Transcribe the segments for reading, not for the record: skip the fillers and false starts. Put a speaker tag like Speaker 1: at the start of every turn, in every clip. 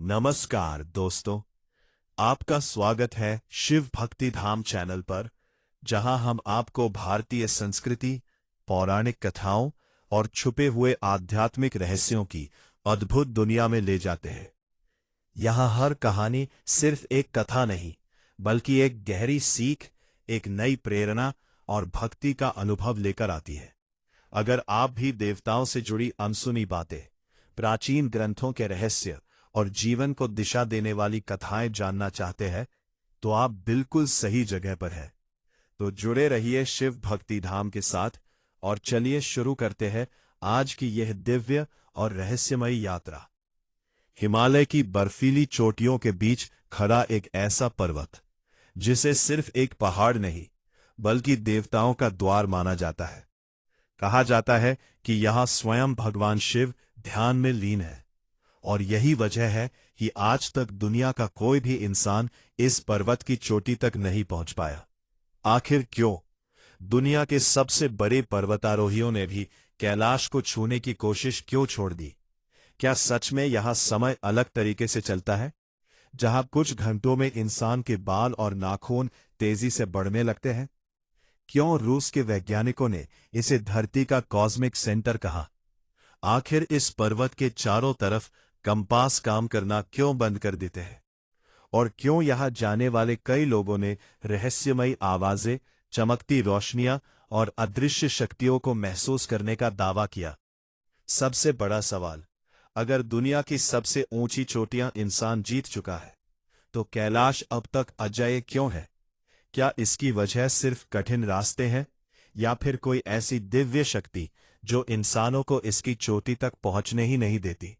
Speaker 1: नमस्कार दोस्तों, आपका स्वागत है शिव भक्ति धाम चैनल पर, जहां हम आपको भारतीय संस्कृति, पौराणिक कथाओं और छुपे हुए आध्यात्मिक रहस्यों की अद्भुत दुनिया में ले जाते हैं। यहां हर कहानी सिर्फ एक कथा नहीं, बल्कि एक गहरी सीख, एक नई प्रेरणा और भक्ति का अनुभव लेकर आती है। अगर आप भी देवताओं से जुड़ी अनसुनी बातें, प्राचीन ग्रंथों के रहस्य और जीवन को दिशा देने वाली कथाएं जानना चाहते हैं, तो आप बिल्कुल सही जगह पर हैं। तो जुड़े रहिए शिव भक्ति धाम के साथ और चलिए शुरू करते हैं आज की यह दिव्य और रहस्यमयी यात्रा। हिमालय की बर्फीली चोटियों के बीच खड़ा एक ऐसा पर्वत, जिसे सिर्फ एक पहाड़ नहीं, बल्कि देवताओं का द्वार माना जाता है। कहा जाता है कि यहां स्वयं भगवान शिव ध्यान में लीन है, और यही वजह है कि आज तक दुनिया का कोई भी इंसान इस पर्वत की चोटी तक नहीं पहुंच पाया। आखिर क्यों? दुनिया के सबसे बड़े पर्वतारोहियों ने भी कैलाश को छूने की कोशिश क्यों छोड़ दी? क्या सच में यहां समय अलग तरीके से चलता है, जहां कुछ घंटों में इंसान के बाल और नाखून तेजी से बढ़ने लगते हैं? क्यों रूस के वैज्ञानिकों ने इसे धरती का कॉस्मिक सेंटर कहा? आखिर इस पर्वत के चारों तरफ कंपास काम करना क्यों बंद कर देते हैं? और क्यों यहां जाने वाले कई लोगों ने रहस्यमयी आवाजें, चमकती रोशनियां और अदृश्य शक्तियों को महसूस करने का दावा किया? सबसे बड़ा सवाल, अगर दुनिया की सबसे ऊंची चोटियां इंसान जीत चुका है, तो कैलाश अब तक अजेय क्यों है? क्या इसकी वजह सिर्फ कठिन रास्ते हैं, या फिर कोई ऐसी दिव्य शक्ति जो इंसानों को इसकी चोटी तक पहुंचने ही नहीं देती?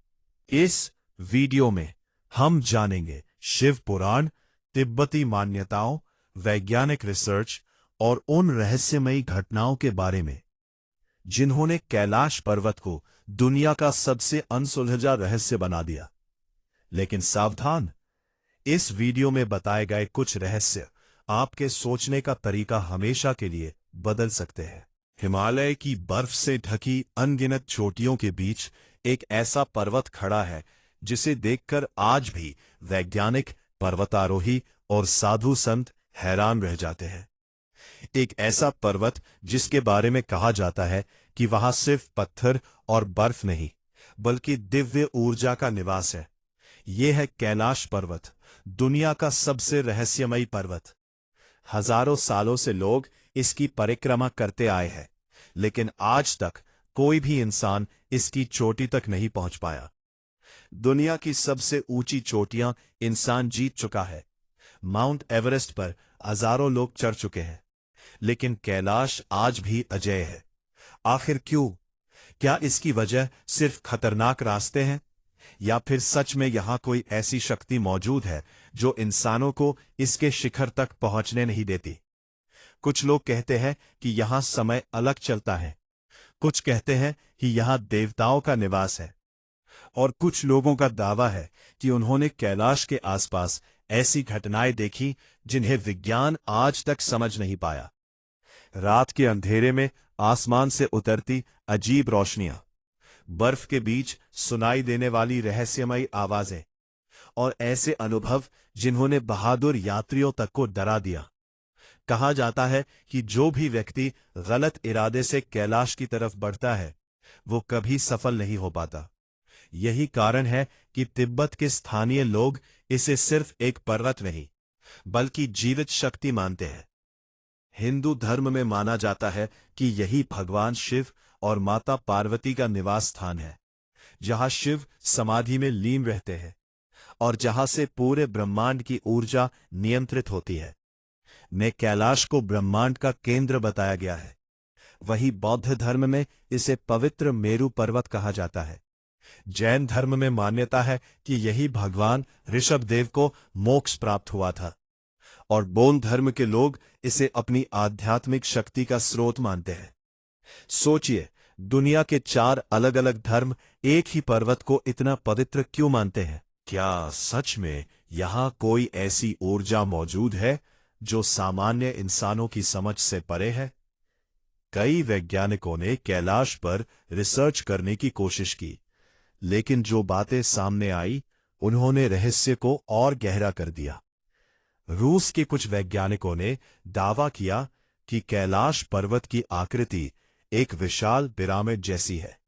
Speaker 1: इस वीडियो में हम जानेंगे शिव पुराण, तिब्बती मान्यताओं, वैज्ञानिक रिसर्च और उन रहस्यमयी घटनाओं के बारे में, जिन्होंने कैलाश पर्वत को दुनिया का सबसे अनसुलझा रहस्य बना दिया। लेकिन सावधान, इस वीडियो में बताए गए कुछ रहस्य आपके सोचने का तरीका हमेशा के लिए बदल सकते हैं। हिमालय की बर्फ से ढकी अनगिनत चोटियों के बीच एक ऐसा पर्वत खड़ा है, जिसे देखकर आज भी वैज्ञानिक, पर्वतारोही और साधु संत हैरान रह जाते हैं। एक ऐसा पर्वत जिसके बारे में कहा जाता है कि वहां सिर्फ पत्थर और बर्फ नहीं, बल्कि दिव्य ऊर्जा का निवास है। यह है कैलाश पर्वत, दुनिया का सबसे रहस्यमयी पर्वत। हजारों सालों से लोग इसकी परिक्रमा करते आए हैं, लेकिन आज तक कोई भी इंसान इसकी चोटी तक नहीं पहुंच पाया। दुनिया की सबसे ऊंची चोटियां इंसान जीत चुका है। माउंट एवरेस्ट पर हजारों लोग चढ़ चुके हैं, लेकिन कैलाश आज भी अजेय है। आखिर क्यों? क्या इसकी वजह सिर्फ खतरनाक रास्ते हैं, या फिर सच में यहां कोई ऐसी शक्ति मौजूद है जो इंसानों को इसके शिखर तक पहुंचने नहीं देती? कुछ लोग कहते हैं कि यहां समय अलग चलता है, कुछ कहते हैं कि यहां देवताओं का निवास है, और कुछ लोगों का दावा है कि उन्होंने कैलाश के आसपास ऐसी घटनाएं देखी जिन्हें विज्ञान आज तक समझ नहीं पाया। रात के अंधेरे में आसमान से उतरती अजीब रोशनियां, बर्फ के बीच सुनाई देने वाली रहस्यमयी आवाजें, और ऐसे अनुभव जिन्होंने बहादुर यात्रियों तक को डरा दिया। कहा जाता है कि जो भी व्यक्ति गलत इरादे से कैलाश की तरफ बढ़ता है, वो कभी सफल नहीं हो पाता। यही कारण है कि तिब्बत के स्थानीय लोग इसे सिर्फ एक पर्वत नहीं, बल्कि जीवित शक्ति मानते हैं। हिंदू धर्म में माना जाता है कि यही भगवान शिव और माता पार्वती का निवास स्थान है, जहां शिव समाधि में लीन रहते हैं और जहां से पूरे ब्रह्मांड की ऊर्जा नियंत्रित होती है। ने कैलाश को ब्रह्मांड का केंद्र बताया गया है। वही बौद्ध धर्म में इसे पवित्र मेरु पर्वत कहा जाता है। जैन धर्म में मान्यता है कि यही भगवान ऋषभदेव को मोक्ष प्राप्त हुआ था, और बौद्ध धर्म के लोग इसे अपनी आध्यात्मिक शक्ति का स्रोत मानते हैं। सोचिए, दुनिया के 4 अलग अलग धर्म एक ही पर्वत को इतना पवित्र क्यों मानते हैं? क्या सच में यहां कोई ऐसी ऊर्जा मौजूद है जो सामान्य इंसानों की समझ से परे है? कई वैज्ञानिकों ने कैलाश पर रिसर्च करने की कोशिश की, लेकिन जो बातें सामने आई उन्होंने रहस्य को और गहरा कर दिया। रूस के कुछ वैज्ञानिकों ने दावा किया कि कैलाश पर्वत की आकृति एक विशाल पिरामिड जैसी है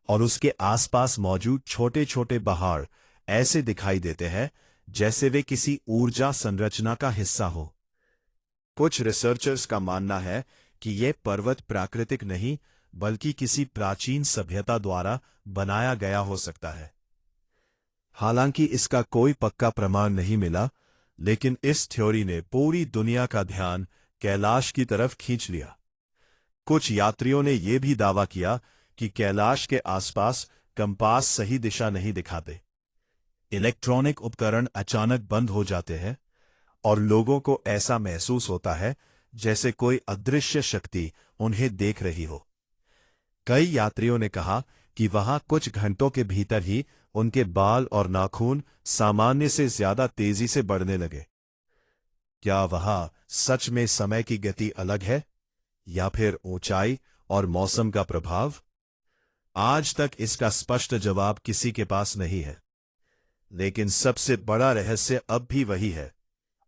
Speaker 1: और उसके आसपास मौजूद छोटे छोटे पहाड़ ऐसे दिखाई देते हैं जैसे वे किसी ऊर्जा संरचना का हिस्सा हो। कुछ रिसर्चर्स का मानना है कि यह पर्वत प्राकृतिक नहीं बल्कि किसी प्राचीन सभ्यता द्वारा बनाया गया हो सकता है। हालांकि इसका कोई पक्का प्रमाण नहीं मिला, लेकिन इस थ्योरी ने पूरी दुनिया का ध्यान कैलाश की तरफ खींच लिया। कुछ यात्रियों ने यह भी दावा किया कि कैलाश के आसपास कंपास सही दिशा नहीं दिखाते, इलेक्ट्रॉनिक उपकरण अचानक बंद हो जाते हैं और लोगों को ऐसा महसूस होता है जैसे कोई अदृश्य शक्ति उन्हें देख रही हो। कई यात्रियों ने कहा कि वहां कुछ घंटों के भीतर ही उनके बाल और नाखून सामान्य से ज्यादा तेजी से बढ़ने लगे। क्या वहां सच में समय की गति अलग है या फिर ऊंचाई और मौसम का प्रभाव? आज तक इसका स्पष्ट जवाब किसी के पास नहीं है, लेकिन सबसे बड़ा रहस्य अब भी वही है,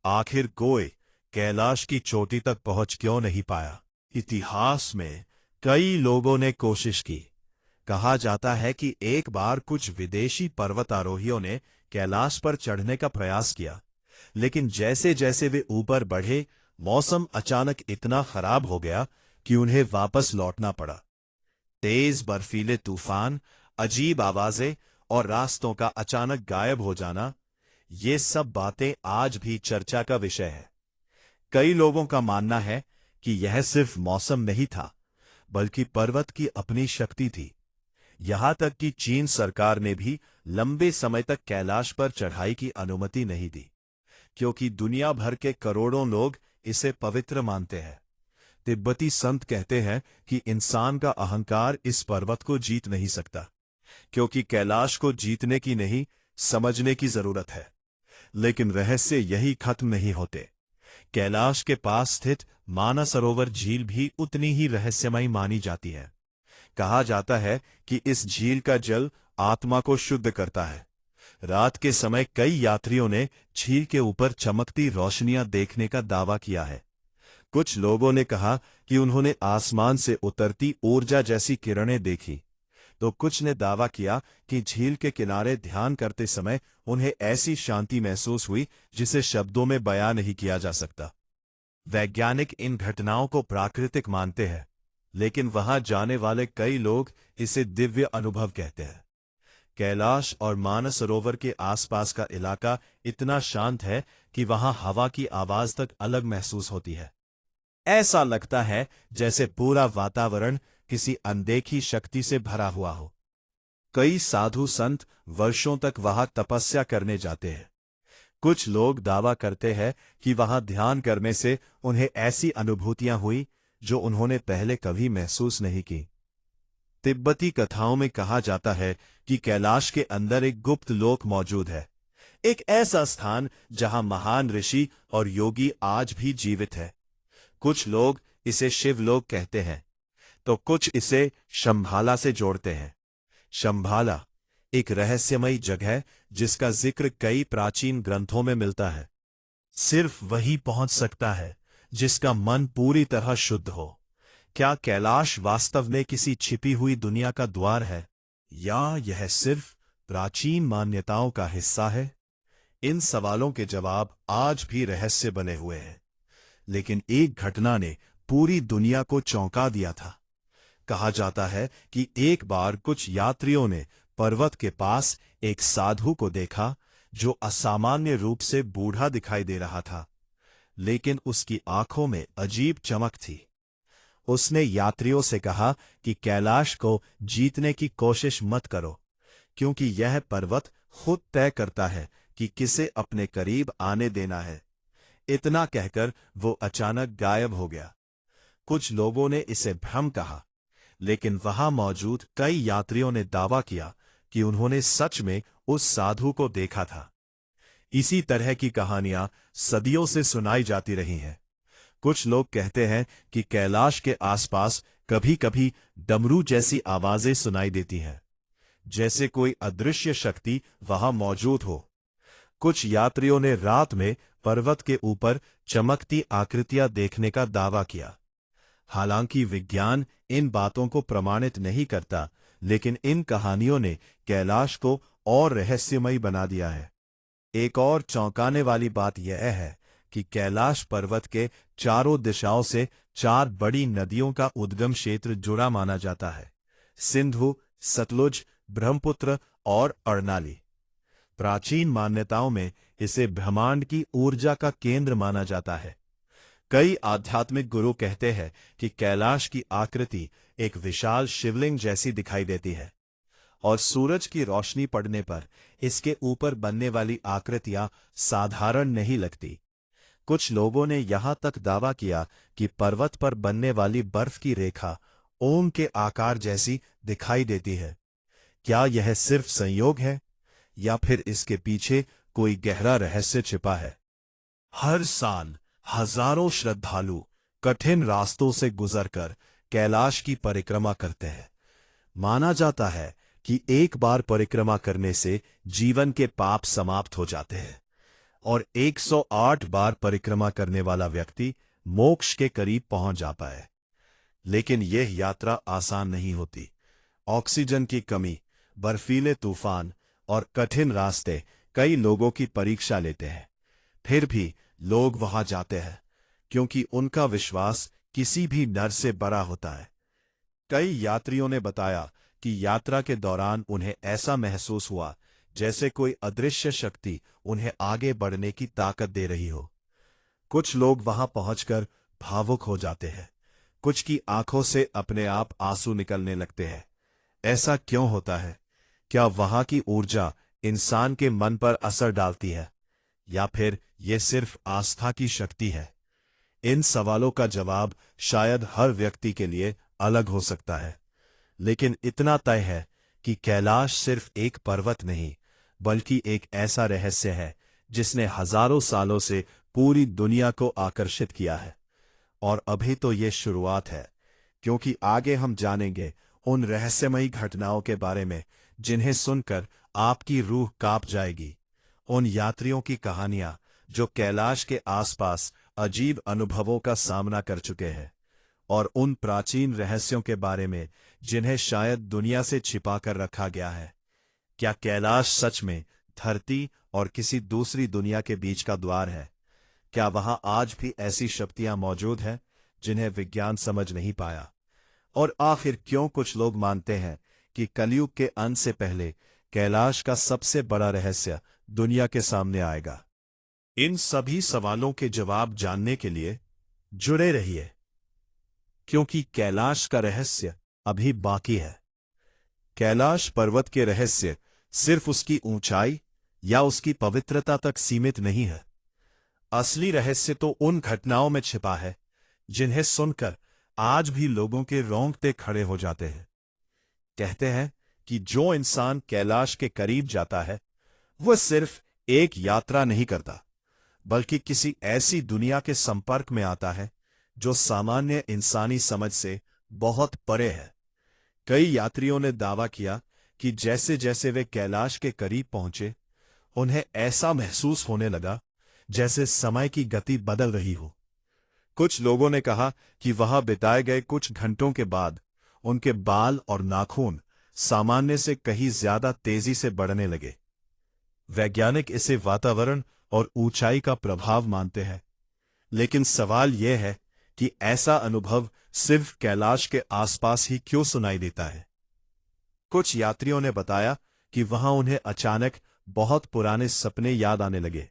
Speaker 1: आखिर कोई कैलाश की चोटी तक पहुंच क्यों नहीं पाया? इतिहास में कई लोगों ने कोशिश की। कहा जाता है कि एक बार कुछ विदेशी पर्वतारोहियों ने कैलाश पर चढ़ने का प्रयास किया, लेकिन जैसे जैसे वे ऊपर बढ़े, मौसम अचानक इतना खराब हो गया कि उन्हें वापस लौटना पड़ा। तेज बर्फीले तूफान, अजीब आवाजें और रास्तों का अचानक गायब हो जाना, ये सब बातें आज भी चर्चा का विषय है। कई लोगों का मानना है कि यह सिर्फ मौसम नहीं था, बल्कि पर्वत की अपनी शक्ति थी। यहां तक कि चीन सरकार ने भी लंबे समय तक कैलाश पर चढ़ाई की अनुमति नहीं दी, क्योंकि दुनिया भर के करोड़ों लोग इसे पवित्र मानते हैं। तिब्बती संत कहते हैं कि इंसान का अहंकार इस पर्वत को जीत नहीं सकता, क्योंकि कैलाश को जीतने की नहीं, समझने की जरूरत है। लेकिन रहस्य यही खत्म नहीं होते। कैलाश के पास स्थित मानसरोवर झील भी उतनी ही रहस्यमयी मानी जाती है। कहा जाता है कि इस झील का जल आत्मा को शुद्ध करता है। रात के समय कई यात्रियों ने झील के ऊपर चमकती रोशनियां देखने का दावा किया है। कुछ लोगों ने कहा कि उन्होंने आसमान से उतरती ऊर्जा जैसी किरणें देखी, तो कुछ ने दावा किया कि झील के किनारे ध्यान करते समय उन्हें ऐसी शांति महसूस हुई जिसे शब्दों में बयां नहीं किया जा सकता। वैज्ञानिक इन घटनाओं को प्राकृतिक मानते हैं, लेकिन वहां जाने वाले कई लोग इसे दिव्य अनुभव कहते हैं। कैलाश और मानसरोवर के आसपास का इलाका इतना शांत है कि वहां हवा की आवाज तक अलग महसूस होती है। ऐसा लगता है जैसे पूरा वातावरण किसी अनदेखी शक्ति से भरा हुआ हो। कई साधु संत वर्षों तक वहां तपस्या करने जाते हैं। कुछ लोग दावा करते हैं कि वहां ध्यान करने से उन्हें ऐसी अनुभूतियां हुई जो उन्होंने पहले कभी महसूस नहीं की। तिब्बती कथाओं में कहा जाता है कि कैलाश के अंदर एक गुप्त लोक मौजूद है, एक ऐसा स्थान जहां महान ऋषि और योगी आज भी जीवित है। कुछ लोग इसे शिवलोक कहते हैं, तो कुछ इसे शंभाला से जोड़ते हैं। शंभाला एक रहस्यमयी जगह जिसका जिक्र कई प्राचीन ग्रंथों में मिलता है। सिर्फ वही पहुंच सकता है जिसका मन पूरी तरह शुद्ध हो। क्या कैलाश वास्तव में किसी छिपी हुई दुनिया का द्वार है, या यह सिर्फ प्राचीन मान्यताओं का हिस्सा है? इन सवालों के जवाब आज भी रहस्य बने हुए हैं, लेकिन एक घटना ने पूरी दुनिया को चौंका दिया था। कहा जाता है कि एक बार कुछ यात्रियों ने पर्वत के पास एक साधु को देखा जो असामान्य रूप से बूढ़ा दिखाई दे रहा था, लेकिन उसकी आंखों में अजीब चमक थी। उसने यात्रियों से कहा कि कैलाश को जीतने की कोशिश मत करो, क्योंकि यह पर्वत खुद तय करता है कि किसे अपने करीब आने देना है। इतना कहकर वो अचानक गायब हो गया। कुछ लोगों ने इसे भ्रम कहा, लेकिन वहां मौजूद कई यात्रियों ने दावा किया कि उन्होंने सच में उस साधु को देखा था। इसी तरह की कहानियां सदियों से सुनाई जाती रही हैं। कुछ लोग कहते हैं कि कैलाश के आसपास कभी-कभी डमरू जैसी आवाजें सुनाई देती हैं, जैसे कोई अदृश्य शक्ति वहां मौजूद हो। कुछ यात्रियों ने रात में पर्वत के ऊपर चमकती आकृतियां देखने का दावा किया। हालांकि विज्ञान इन बातों को प्रमाणित नहीं करता, लेकिन इन कहानियों ने कैलाश को और रहस्यमयी बना दिया है। एक और चौंकाने वाली बात यह है कि कैलाश पर्वत के चारों दिशाओं से 4 बड़ी नदियों का उद्गम क्षेत्र जुड़ा माना जाता है: सिंधु, सतलुज, ब्रह्मपुत्र और अर्नाली। प्राचीन मान्यताओं में इसे ब्रह्मांड की ऊर्जा का केंद्र माना जाता है। कई आध्यात्मिक गुरु कहते हैं कि कैलाश की आकृति एक विशाल शिवलिंग जैसी दिखाई देती है, और सूरज की रोशनी पड़ने पर इसके ऊपर बनने वाली आकृतियां साधारण नहीं लगती। कुछ लोगों ने यहां तक दावा किया कि पर्वत पर बनने वाली बर्फ की रेखा ओम के आकार जैसी दिखाई देती है। क्या यह सिर्फ संयोग है, या फिर इसके पीछे कोई गहरा रहस्य छिपा है? हर साल हजारों श्रद्धालु कठिन रास्तों से गुजरकर कैलाश की परिक्रमा करते हैं। माना जाता है कि एक बार परिक्रमा करने से जीवन के पाप समाप्त हो जाते हैं, और 108 बार परिक्रमा करने वाला व्यक्ति मोक्ष के करीब पहुंच जाता है। लेकिन यह यात्रा आसान नहीं होती। ऑक्सीजन की कमी, बर्फीले तूफान और कठिन रास्ते कई लोगों की परीक्षा लेते हैं। फिर भी लोग वहां जाते हैं, क्योंकि उनका विश्वास किसी भी डर से बड़ा होता है। कई यात्रियों ने बताया कि यात्रा के दौरान उन्हें ऐसा महसूस हुआ जैसे कोई अदृश्य शक्ति उन्हें आगे बढ़ने की ताकत दे रही हो। कुछ लोग वहां पहुंचकर भावुक हो जाते हैं, कुछ की आंखों से अपने आप आंसू निकलने लगते हैं। ऐसा क्यों होता है? क्या वहां की ऊर्जा इंसान के मन पर असर डालती है, या फिर यह सिर्फ आस्था की शक्ति है? इन सवालों का जवाब शायद हर व्यक्ति के लिए अलग हो सकता है, लेकिन इतना तय है कि कैलाश सिर्फ एक पर्वत नहीं, बल्कि एक ऐसा रहस्य है जिसने हजारों सालों से पूरी दुनिया को आकर्षित किया है। और अभी तो ये शुरुआत है, क्योंकि आगे हम जानेंगे उन रहस्यमयी घटनाओं के बारे में जिन्हें सुनकर आपकी रूह कांप जाएगी। उन यात्रियों की कहानियां जो कैलाश के आसपास अजीब अनुभवों का सामना कर चुके हैं, और उन प्राचीन रहस्यों के बारे में जिन्हें शायद दुनिया से छिपा कर रखा गया है। क्या कैलाश सच में धरती और किसी दूसरी दुनिया के बीच का द्वार है? क्या वहां आज भी ऐसी शक्तियां मौजूद हैं जिन्हें विज्ञान समझ नहीं पाया? और आखिर क्यों कुछ लोग मानते हैं कि कलयुग के अंत से पहले कैलाश का सबसे बड़ा रहस्य दुनिया के सामने आएगा? इन सभी सवालों के जवाब जानने के लिए जुड़े रहिए, क्योंकि कैलाश का रहस्य अभी बाकी है। कैलाश पर्वत के रहस्य सिर्फ उसकी ऊंचाई या उसकी पवित्रता तक सीमित नहीं है। असली रहस्य तो उन घटनाओं में छिपा है जिन्हें सुनकर आज भी लोगों के रोंगटे खड़े हो जाते हैं। कहते हैं कि जो इंसान कैलाश के करीब जाता है, वह सिर्फ एक यात्रा नहीं करता, बल्कि किसी ऐसी दुनिया के संपर्क में आता है जो सामान्य इंसानी समझ से बहुत परे है। कई यात्रियों ने दावा किया कि जैसे जैसे वे कैलाश के करीब पहुंचे, उन्हें ऐसा महसूस होने लगा जैसे समय की गति बदल रही हो। कुछ लोगों ने कहा कि वहां बिताए गए कुछ घंटों के बाद उनके बाल और नाखून सामान्य से कहीं ज्यादा तेजी से बढ़ने लगे। वैज्ञानिक इसे वातावरण और ऊंचाई का प्रभाव मानते हैं, लेकिन सवाल यह है कि ऐसा अनुभव सिर्फ कैलाश के आसपास ही क्यों सुनाई देता है? कुछ यात्रियों ने बताया कि वहां उन्हें अचानक बहुत पुराने सपने याद आने लगे।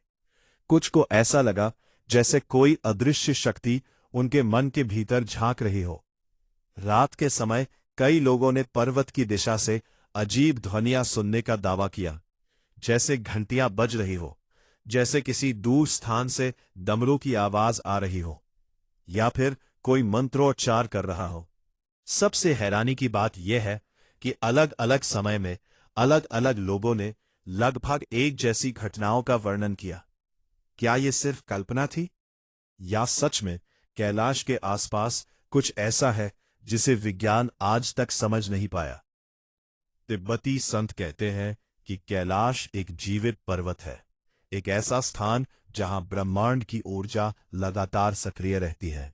Speaker 1: कुछ को ऐसा लगा जैसे कोई अदृश्य शक्ति उनके मन के भीतर झांक रही हो। रात के समय कई लोगों ने पर्वत की दिशा से अजीब ध्वनियां सुनने का दावा किया, जैसे घंटियां बज रही हो, जैसे किसी दूर स्थान से डमरू की आवाज आ रही हो, या फिर कोई मंत्रोच्चार कर रहा हो। सबसे हैरानी की बात यह है कि अलग अलग समय में अलग अलग लोगों ने लगभग एक जैसी घटनाओं का वर्णन किया। क्या यह सिर्फ कल्पना थी, या सच में कैलाश के आसपास कुछ ऐसा है जिसे विज्ञान आज तक समझ नहीं पाया? तिब्बती संत कहते हैं कि कैलाश एक जीवित पर्वत है, एक ऐसा स्थान जहां ब्रह्मांड की ऊर्जा लगातार सक्रिय रहती है।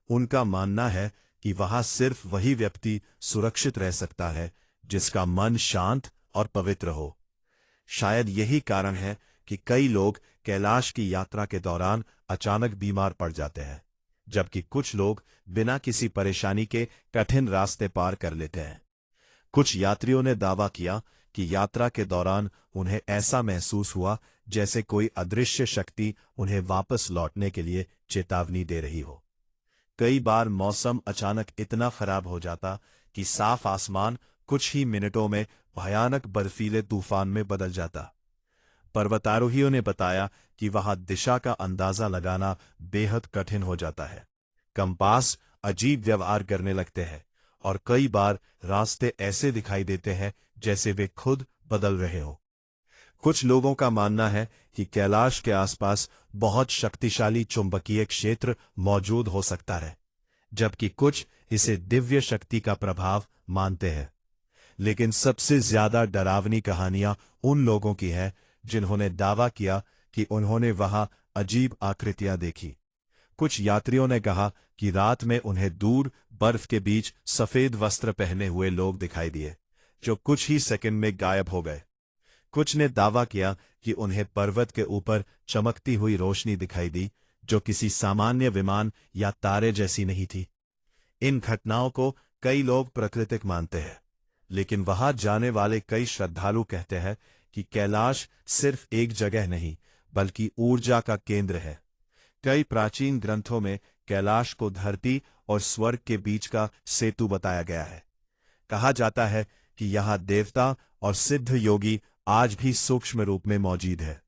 Speaker 1: उनका मानना है कि वहां सिर्फ वही व्यक्ति सुरक्षित रह सकता है जिसका मन शांत और पवित्र हो। शायद यही कारण है कि कई लोग कैलाश की यात्रा के दौरान अचानक बीमार पड़ जाते हैं, जबकि कुछ लोग बिना किसी परेशानी के कठिन रास्ते पार कर लेते हैं। कुछ यात्रियों ने दावा किया कि यात्रा के दौरान उन्हें ऐसा महसूस हुआ जैसे कोई अदृश्य शक्ति उन्हें वापस लौटने के लिए चेतावनी दे रही हो। कई बार मौसम अचानक इतना खराब हो जाता कि साफ आसमान कुछ ही मिनटों में भयानक बर्फीले तूफान में बदल जाता। पर्वतारोहियों ने बताया कि वहां दिशा का अंदाजा लगाना बेहद कठिन हो जाता है। कंपास अजीब व्यवहार करने लगते हैं और कई बार रास्ते ऐसे दिखाई देते हैं जैसे वे खुद बदल रहे हो। कुछ लोगों का मानना है कि कैलाश के आसपास बहुत शक्तिशाली चुंबकीय क्षेत्र मौजूद हो सकता है, जबकि कुछ इसे दिव्य शक्ति का प्रभाव मानते हैं। लेकिन सबसे ज्यादा डरावनी कहानियां उन लोगों की है जिन्होंने दावा किया कि उन्होंने वहां अजीब आकृतियां देखी। कुछ यात्रियों ने कहा कि रात में उन्हें दूर बर्फ के बीच सफेद वस्त्र पहने हुए लोग दिखाई दिए, जो कुछ ही सेकंड में गायब हो गए। कुछ ने दावा किया कि उन्हें पर्वत के ऊपर चमकती हुई रोशनी दिखाई दी, जो किसी सामान्य विमान या तारे जैसी नहीं थी। इन घटनाओं को कई लोग प्राकृतिक मानते हैं, लेकिन वहां जाने वाले कई श्रद्धालु कहते हैं कि कैलाश सिर्फ एक जगह नहीं, बल्कि ऊर्जा का केंद्र है। कई प्राचीन ग्रंथों में कैलाश को धरती और स्वर्ग के बीच का सेतु बताया गया है। कहा जाता है कि यहां देवता और सिद्ध योगी आज भी सूक्ष्म रूप में मौजूद है।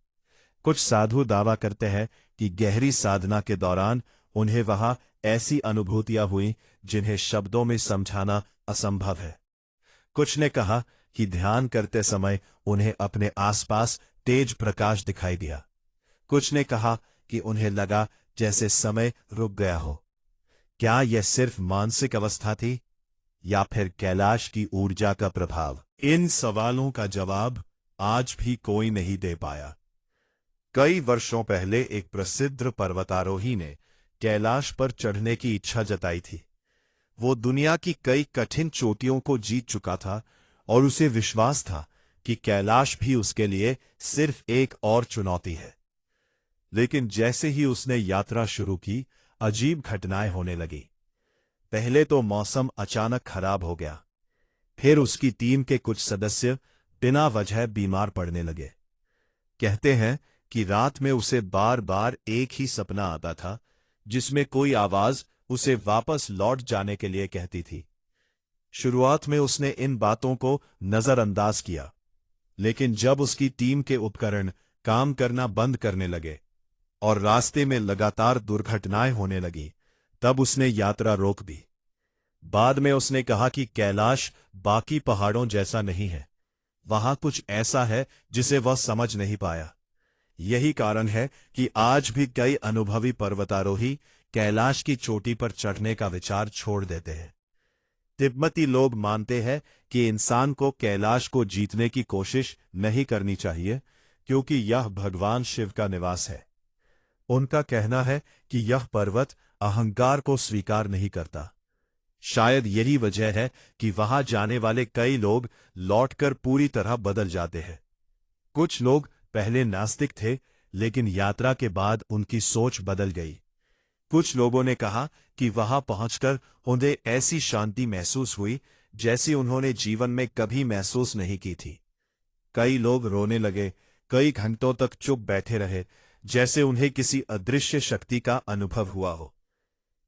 Speaker 1: कुछ साधु दावा करते हैं कि गहरी साधना के दौरान उन्हें वहां ऐसी अनुभूतियां हुई जिन्हें शब्दों में समझाना असंभव है। कुछ ने कहा कि ध्यान करते समय उन्हें अपने आसपास तेज प्रकाश दिखाई दिया। कुछ ने कहा कि उन्हें लगा जैसे समय रुक गया हो। क्या यह सिर्फ मानसिक अवस्था थी या फिर कैलाश की ऊर्जा का प्रभाव? इन सवालों का जवाब आज भी कोई नहीं दे पाया। कई वर्षों पहले एक प्रसिद्ध पर्वतारोही ने कैलाश पर चढ़ने की इच्छा जताई थी। वो दुनिया की कई कठिन चोटियों को जीत चुका था और उसे विश्वास था कि कैलाश भी उसके लिए सिर्फ एक और चुनौती है। लेकिन जैसे ही उसने यात्रा शुरू की, अजीब घटनाएं होने लगी। पहले तो मौसम अचानक खराब हो गया। फिर उसकी टीम के कुछ सदस्य बिना वजह बीमार पड़ने लगे। कहते हैं कि रात में उसे बार बार एक ही सपना आता था, जिसमें कोई आवाज उसे वापस लौट जाने के लिए कहती थी। शुरुआत में उसने इन बातों को नजरअंदाज किया, लेकिन जब उसकी टीम के उपकरण काम करना बंद करने लगे और रास्ते में लगातार दुर्घटनाएं होने लगी, तब उसने यात्रा रोक दी। बाद में उसने कहा कि कैलाश बाकी पहाड़ों जैसा नहीं है। वहां कुछ ऐसा है जिसे वह समझ नहीं पाया। यही कारण है कि आज भी कई अनुभवी पर्वतारोही कैलाश की चोटी पर चढ़ने का विचार छोड़ देते हैं। तिब्बती लोग मानते हैं कि इंसान को कैलाश को जीतने की कोशिश नहीं करनी चाहिए, क्योंकि यह भगवान शिव का निवास है। उनका कहना है कि यह पर्वत अहंकार को स्वीकार नहीं करता। शायद यही वजह है कि वहां जाने वाले कई लोग लौटकर पूरी तरह बदल जाते हैं। कुछ लोग पहले नास्तिक थे, लेकिन यात्रा के बाद उनकी सोच बदल गई। कुछ लोगों ने कहा कि वहां पहुंचकर उन्हें ऐसी शांति महसूस हुई जैसी उन्होंने जीवन में कभी महसूस नहीं की थी। कई लोग रोने लगे, कई घंटों तक चुप बैठे रहे, जैसे उन्हें किसी अदृश्य शक्ति का अनुभव हुआ हो।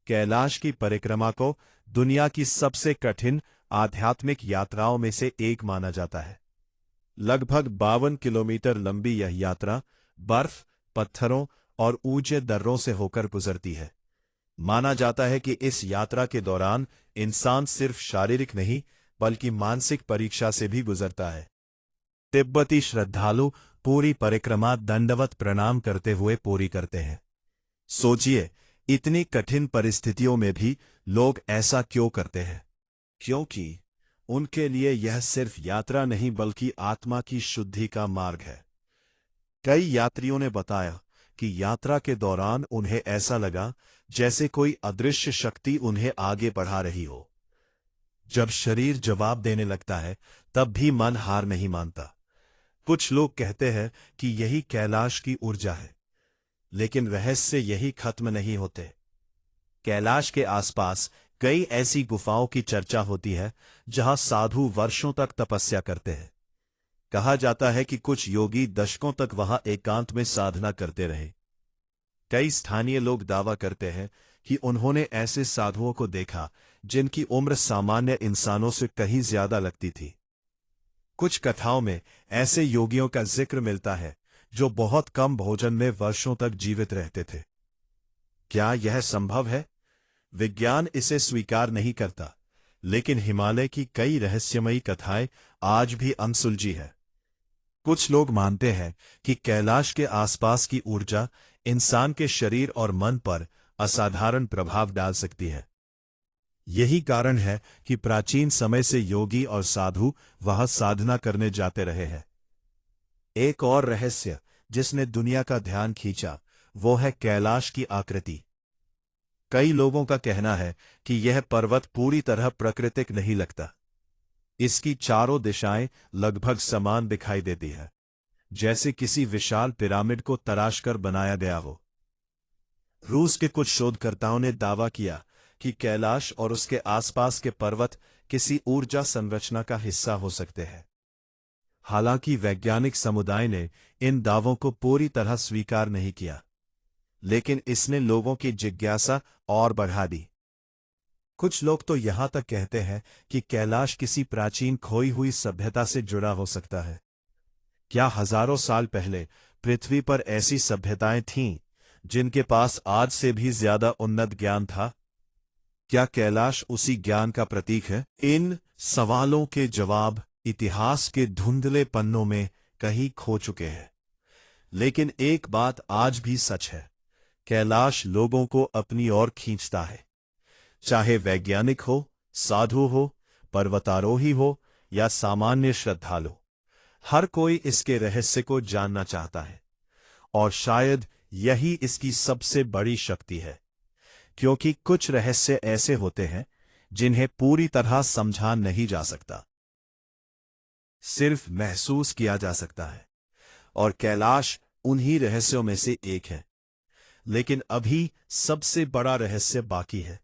Speaker 1: कैलाश की परिक्रमा को दुनिया की सबसे कठिन आध्यात्मिक यात्राओं में से एक माना जाता है। लगभग 52 किलोमीटर लंबी यह यात्रा बर्फ, पत्थरों और ऊंचे दर्रों से होकर गुजरती है। माना जाता है कि इस यात्रा के दौरान इंसान सिर्फ शारीरिक नहीं, बल्कि मानसिक परीक्षा से भी गुजरता है। तिब्बती श्रद्धालु पूरी परिक्रमा दंडवत प्रणाम करते हुए पूरी करते हैं। सोचिए, इतनी कठिन परिस्थितियों में भी लोग ऐसा क्यों करते हैं? क्योंकि उनके लिए यह सिर्फ यात्रा नहीं बल्कि आत्मा की शुद्धि का मार्ग है। कई यात्रियों ने बताया कि यात्रा के दौरान उन्हें ऐसा लगा जैसे कोई अदृश्य शक्ति उन्हें आगे बढ़ा रही हो। जब शरीर जवाब देने लगता है तब भी मन हार नहीं मानता। कुछ लोग कहते हैं कि यही कैलाश की ऊर्जा है, लेकिन रहस्य यही खत्म नहीं होते। कैलाश के आसपास कई ऐसी गुफाओं की चर्चा होती है जहां साधु वर्षों तक तपस्या करते हैं। कहा जाता है कि कुछ योगी दशकों तक वहां एकांत में साधना करते रहे। कई स्थानीय लोग दावा करते हैं कि उन्होंने ऐसे साधुओं को देखा जिनकी उम्र सामान्य इंसानों से कहीं ज्यादा लगती थी। कुछ कथाओं में ऐसे योगियों का जिक्र मिलता है जो बहुत कम भोजन में वर्षों तक जीवित रहते थे। क्या यह संभव है? विज्ञान इसे स्वीकार नहीं करता, लेकिन हिमालय की कई रहस्यमयी कथाएं आज भी अनसुलझी है। कुछ लोग मानते हैं कि कैलाश के आसपास की ऊर्जा इंसान के शरीर और मन पर असाधारण प्रभाव डाल सकती है। यही कारण है कि प्राचीन समय से योगी और साधु वहां साधना करने जाते रहे हैं। एक और रहस्य जिसने दुनिया का ध्यान खींचा वो है कैलाश की आकृति। कई लोगों का कहना है कि यह पर्वत पूरी तरह प्राकृतिक नहीं लगता। इसकी चारों दिशाएं लगभग समान दिखाई देती है, जैसे किसी विशाल पिरामिड को तराशकर बनाया गया हो। रूस के कुछ शोधकर्ताओं ने दावा किया कि कैलाश और उसके आसपास के पर्वत किसी ऊर्जा संरचना का हिस्सा हो सकते हैं। हालांकि वैज्ञानिक समुदाय ने इन दावों को पूरी तरह स्वीकार नहीं किया, लेकिन इसने लोगों की जिज्ञासा और बढ़ा दी। कुछ लोग तो यहां तक कहते हैं कि कैलाश किसी प्राचीन खोई हुई सभ्यता से जुड़ा हो सकता है। क्या हजारों साल पहले पृथ्वी पर ऐसी सभ्यताएं थीं जिनके पास आज से भी ज्यादा उन्नत ज्ञान था? क्या कैलाश उसी ज्ञान का प्रतीक है? इन सवालों के जवाब इतिहास के धुंधले पन्नों में कहीं खो चुके हैं, लेकिन एक बात आज भी सच है, कैलाश लोगों को अपनी ओर खींचता है। चाहे वैज्ञानिक हो, साधु हो, पर्वतारोही हो या सामान्य श्रद्धालु, हर कोई इसके रहस्य को जानना चाहता है। और शायद यही इसकी सबसे बड़ी शक्ति है, क्योंकि कुछ रहस्य ऐसे होते हैं जिन्हें पूरी तरह समझा नहीं जा सकता, सिर्फ महसूस किया जा सकता है। और कैलाश उन्हीं रहस्यों में से एक है। लेकिन अभी सबसे बड़ा रहस्य बाकी है।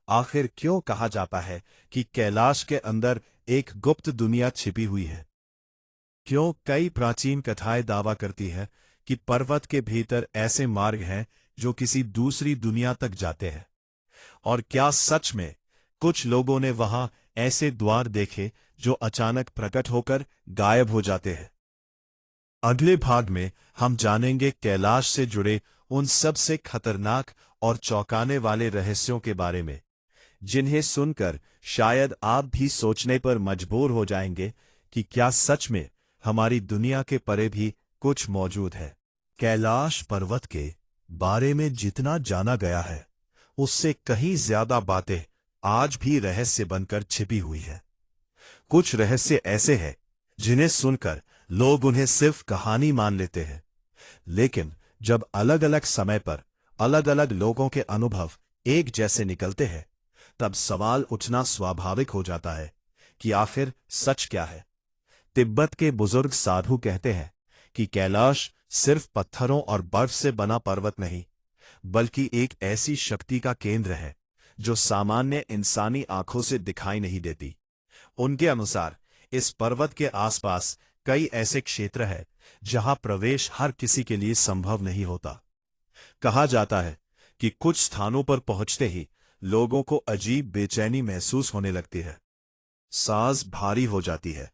Speaker 1: आखिर क्यों कहा जाता है कि कैलाश के अंदर एक गुप्त दुनिया छिपी हुई है? क्यों कई प्राचीन कथाएं दावा करती है कि पर्वत के भीतर ऐसे मार्ग हैं जो किसी दूसरी दुनिया तक जाते हैं? और क्या सच में कुछ लोगों ने वहां ऐसे द्वार देखे जो अचानक प्रकट होकर गायब हो जाते हैं? अगले भाग में हम जानेंगे कैलाश से जुड़े उन सबसे खतरनाक और चौंकाने वाले रहस्यों के बारे में, जिन्हें सुनकर शायद आप भी सोचने पर मजबूर हो जाएंगे कि क्या सच में हमारी दुनिया के परे भी कुछ मौजूद है। कैलाश पर्वत के बारे में जितना जाना गया है, उससे कहीं ज्यादा बातें आज भी रहस्य बनकर छिपी हुई है। कुछ रहस्य ऐसे हैं जिन्हें सुनकर लोग उन्हें सिर्फ कहानी मान लेते हैं, लेकिन जब अलग अलग समय पर अलग अलग लोगों के अनुभव एक जैसे निकलते हैं, तब सवाल उठना स्वाभाविक हो जाता है कि आखिर सच क्या है। तिब्बत के बुजुर्ग साधु कहते हैं कि कैलाश सिर्फ पत्थरों और बर्फ से बना पर्वत नहीं, बल्कि एक ऐसी शक्ति का केंद्र है जो सामान्य इंसानी आंखों से दिखाई नहीं देती। उनके अनुसार इस पर्वत के आसपास कई ऐसे क्षेत्र हैं जहां प्रवेश हर किसी के लिए संभव नहीं होता। कहा जाता है कि कुछ स्थानों पर पहुंचते ही लोगों को अजीब बेचैनी महसूस होने लगती है, सांस भारी हो जाती है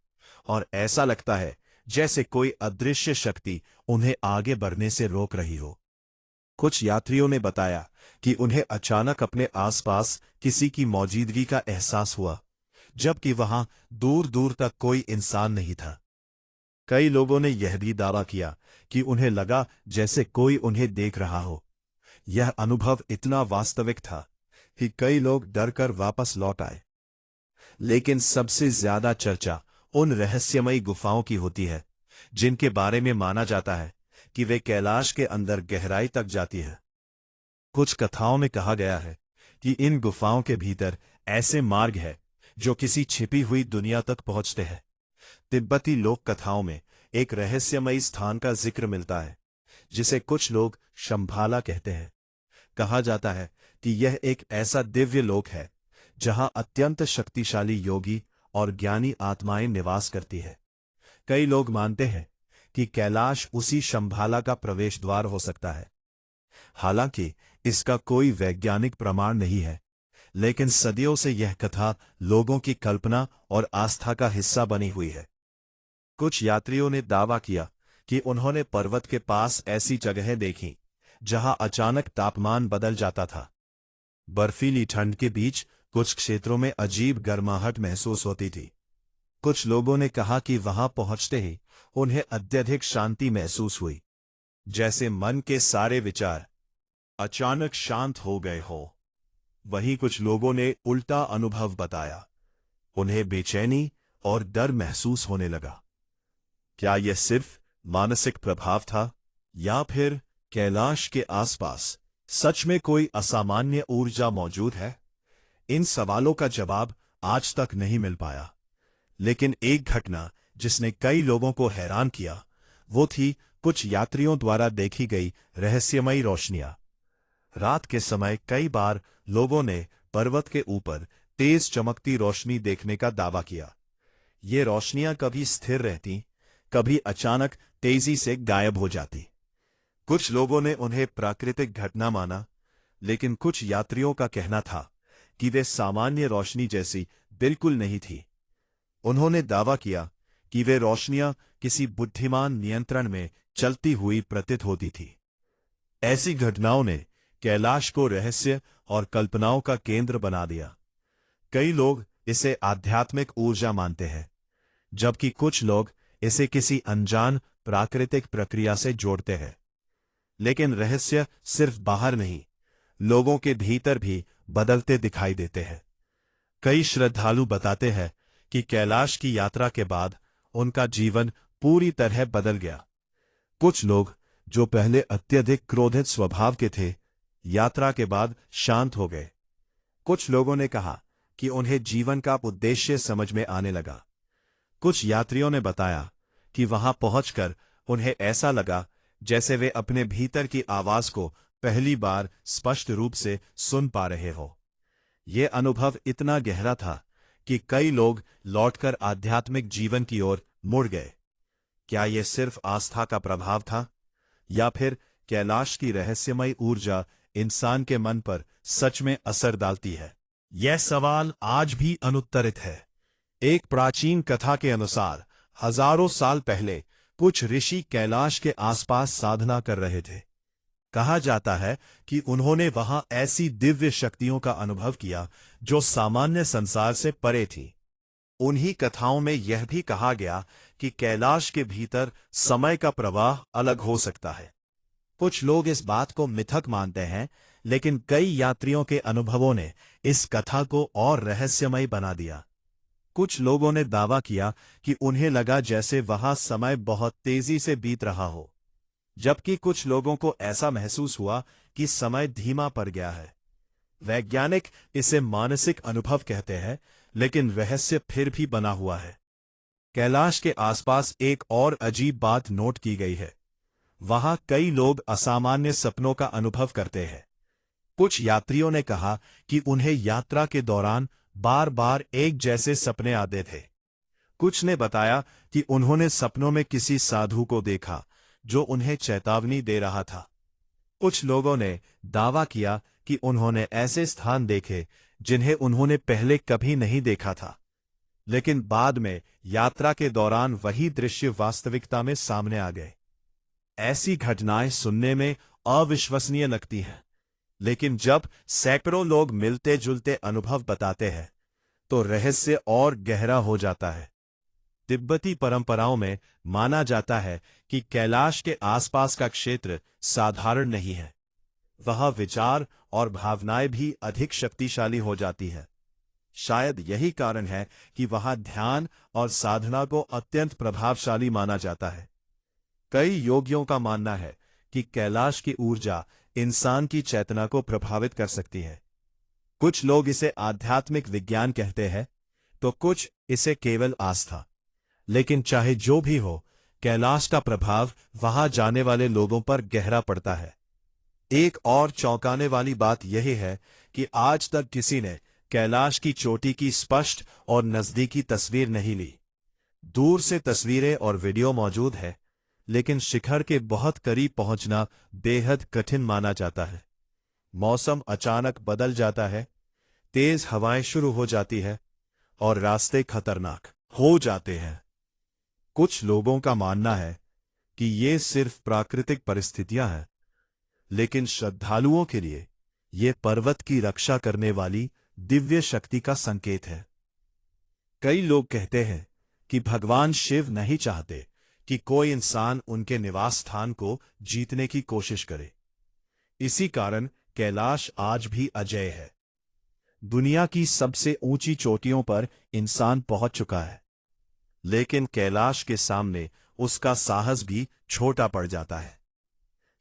Speaker 1: और ऐसा लगता है जैसे कोई अदृश्य शक्ति उन्हें आगे बढ़ने से रोक रही हो। कुछ यात्रियों ने बताया कि उन्हें अचानक अपने आसपास किसी की मौजूदगी का एहसास हुआ, जबकि वहां दूर दूर तक कोई इंसान नहीं था। कई लोगों ने यह भी दावा किया कि उन्हें लगा जैसे कोई उन्हें देख रहा हो। यह अनुभव इतना वास्तविक था कि कई लोग डरकर वापस लौट आए। लेकिन सबसे ज्यादा चर्चा उन रहस्यमयी गुफाओं की होती है जिनके बारे में माना जाता है कि वे कैलाश के अंदर गहराई तक जाती है। कुछ कथाओं में कहा गया है कि इन गुफाओं के भीतर ऐसे मार्ग है जो किसी छिपी हुई दुनिया तक पहुंचते हैं। तिब्बती लोक कथाओं में एक रहस्यमयी स्थान का जिक्र मिलता है जिसे कुछ लोग शंभाला कहते हैं। कहा जाता है कि यह एक ऐसा दिव्य लोक है जहां अत्यंत शक्तिशाली योगी और ज्ञानी आत्माएं निवास करती है। कई लोग मानते हैं कि कैलाश उसी शंभाला का प्रवेश द्वार हो सकता है। हालांकि इसका कोई वैज्ञानिक प्रमाण नहीं है, लेकिन सदियों से यह कथा लोगों की कल्पना और आस्था का हिस्सा बनी हुई है। कुछ यात्रियों ने दावा किया कि उन्होंने पर्वत के पास ऐसी जगहें देखीं जहां अचानक तापमान बदल जाता था। बर्फीली ठंड के बीच कुछ क्षेत्रों में अजीब गर्माहट महसूस होती थी। कुछ लोगों ने कहा कि वहां पहुंचते ही उन्हें अत्यधिक शांति महसूस हुई, जैसे मन के सारे विचार अचानक शांत हो गए हो। वहीं कुछ लोगों ने उल्टा अनुभव बताया, उन्हें बेचैनी और डर महसूस होने लगा। क्या यह सिर्फ मानसिक प्रभाव था या फिर कैलाश के आसपास सच में कोई असामान्य ऊर्जा मौजूद है? इन सवालों का जवाब आज तक नहीं मिल पाया, लेकिन एक घटना जिसने कई लोगों को हैरान किया वो थी कुछ यात्रियों द्वारा देखी गई रहस्यमयी रोशनियां। रात के समय कई बार लोगों ने पर्वत के ऊपर तेज चमकती रोशनी देखने का दावा किया। ये रोशनियां कभी स्थिर रहती, कभी अचानक तेजी से गायब हो जाती। कुछ लोगों ने उन्हें प्राकृतिक घटना माना, लेकिन कुछ यात्रियों का कहना था कि वे सामान्य रोशनी जैसी बिल्कुल नहीं थी। उन्होंने दावा किया कि वे रोशनियां किसी बुद्धिमान नियंत्रण में चलती हुई प्रतीत होती थी। ऐसी घटनाओं ने कैलाश को रहस्य और कल्पनाओं का केंद्र बना दिया। कई लोग इसे आध्यात्मिक ऊर्जा मानते हैं, जबकि कुछ लोग इसे किसी अनजान प्राकृतिक प्रक्रिया से जोड़ते हैं। लेकिन रहस्य सिर्फ बाहर नहीं, लोगों के भीतर भी बदलते दिखाई देते हैं। कई श्रद्धालु बताते हैं कि कैलाश की यात्रा के बाद उनका जीवन पूरी तरह बदल गया। कुछ लोग जो पहले अत्यधिक क्रोधित स्वभाव के थे, यात्रा के बाद शांत हो गए। कुछ लोगों ने कहा कि उन्हें जीवन का उद्देश्य समझ में आने लगा। कुछ यात्रियों ने बताया कि वहां पहुंचकर उन्हें ऐसा लगा जैसे वे अपने भीतर की आवाज को पहली बार स्पष्ट रूप से सुन पा रहे हो। ये अनुभव इतना गहरा था कि कई लोग लौटकर आध्यात्मिक जीवन की ओर मुड़ गए। क्या यह सिर्फ आस्था का प्रभाव था, या फिर कैलाश की रहस्यमयी ऊर्जा इंसान के मन पर सच में असर डालती है? यह सवाल आज भी अनुत्तरित है। एक प्राचीन कथा के अनुसार हजारों साल पहले कुछ ऋषि कैलाश के आसपास साधना कर रहे थे। कहा जाता है कि उन्होंने वहां ऐसी दिव्य शक्तियों का अनुभव किया जो सामान्य संसार से परे थी। उन्हीं कथाओं में यह भी कहा गया कि कैलाश के भीतर समय का प्रवाह अलग हो सकता है। कुछ लोग इस बात को मिथक मानते हैं, लेकिन कई यात्रियों के अनुभवों ने इस कथा को और रहस्यमय बना दिया। कुछ लोगों ने दावा किया कि उन्हें लगा जैसे वहां समय बहुत तेजी से बीत रहा हो, जबकि कुछ लोगों को ऐसा महसूस हुआ कि समय धीमा पड़ गया है। वैज्ञानिक इसे मानसिक अनुभव कहते हैं, लेकिन रहस्य फिर भी बना हुआ है। कैलाश के आसपास एक और अजीब बात नोट की गई है। वहां कई लोग असामान्य सपनों का अनुभव करते हैं। कुछ यात्रियों ने कहा कि उन्हें यात्रा के दौरान बार बार एक जैसे सपने आते थे। कुछ ने बताया कि उन्होंने सपनों में किसी साधु को देखा जो उन्हें चेतावनी दे रहा था। कुछ लोगों ने दावा किया कि उन्होंने ऐसे स्थान देखे जिन्हें उन्होंने पहले कभी नहीं देखा था, लेकिन बाद में यात्रा के दौरान वही दृश्य वास्तविकता में सामने आ गए। ऐसी घटनाएं सुनने में अविश्वसनीय लगती हैं, लेकिन जब सैकड़ों लोग मिलते जुलते अनुभव बताते हैं तो रहस्य और गहरा हो जाता है। तिब्बती परंपराओं में माना जाता है कि कैलाश के आसपास का क्षेत्र साधारण नहीं है। वहां विचार और भावनाएं भी अधिक शक्तिशाली हो जाती है। शायद यही कारण है कि वहां ध्यान और साधना को अत्यंत प्रभावशाली माना जाता है। कई योगियों का मानना है कि कैलाश की ऊर्जा इंसान की चेतना को प्रभावित कर सकती है। कुछ लोग इसे आध्यात्मिक विज्ञान कहते हैं, तो कुछ इसे केवल आस्था। लेकिन चाहे जो भी हो, कैलाश का प्रभाव वहां जाने वाले लोगों पर गहरा पड़ता है। एक और चौंकाने वाली बात यह है कि आज तक किसी ने कैलाश की चोटी की स्पष्ट और नजदीकी तस्वीर नहीं ली। दूर से तस्वीरें और वीडियो मौजूद है, लेकिन शिखर के बहुत करीब पहुंचना बेहद कठिन माना जाता है। मौसम अचानक बदल जाता है, तेज हवाएं शुरू हो जाती है और रास्ते खतरनाक हो जाते हैं। कुछ लोगों का मानना है कि ये सिर्फ प्राकृतिक परिस्थितियां हैं, लेकिन श्रद्धालुओं के लिए ये पर्वत की रक्षा करने वाली दिव्य शक्ति का संकेत है। कई लोग कहते हैं कि भगवान शिव नहीं चाहते कि कोई इंसान उनके निवास स्थान को जीतने की कोशिश करे। इसी कारण कैलाश आज भी अजेय है। दुनिया की सबसे ऊंची चोटियों पर इंसान पहुंच चुका है, लेकिन कैलाश के सामने उसका साहस भी छोटा पड़ जाता है।